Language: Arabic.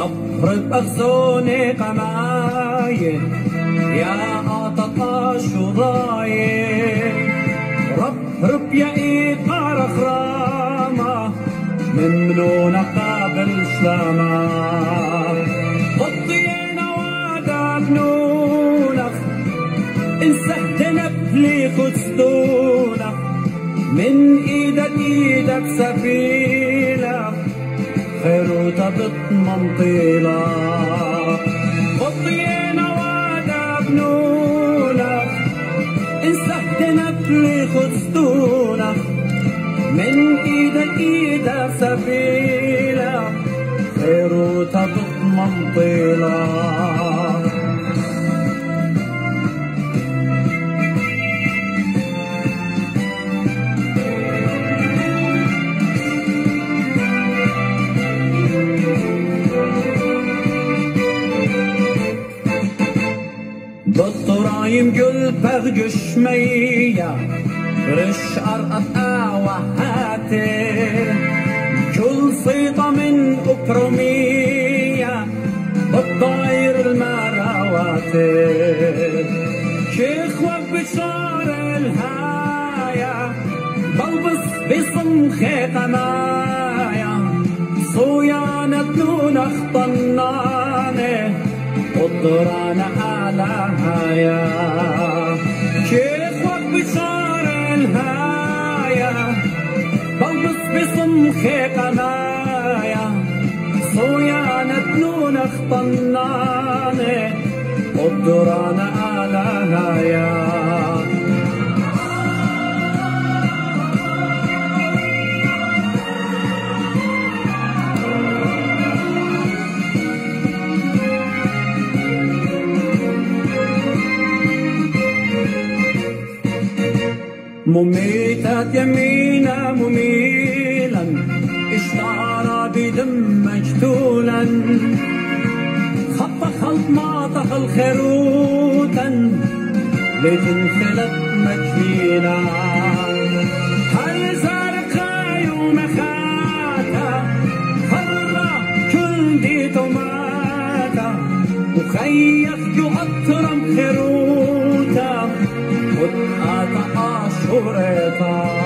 رب أخزوني قماية يا قطط شضاية رب يا إيقار خرامة ممنونة قابل سلامة قطينا وعدا بنونك انسهتنا بلي خدستونك من ايدك سبيلك خيروتا بتضمن طيلة قطينا وعدا بنونك انسهتنا بلي خدستونك من ايدك سبيلك خيروتا بتضمن طيلة بالطرايم قل برقش مية رش أرقط وهاتي كل صيطة من أكرمية بالطاير المراواتي شيخ وبشار الهاية بلبس بصمخي قماية صويانة دون اخطناني قدرانا على هايا شيخ وبشار الهايا بلبس بصمخي قنايا صويانا دنون اخطناني قدرانا على هايا مميتات يمينا مميلا اشتعر بدم مجتولا خط خلط ما طخل خروتا لتنخلت مجفيلا هل زرقاي ومخاتا خرة كل دي توماتا وخيخ يؤطرم خروتا وتقاطع شوريتا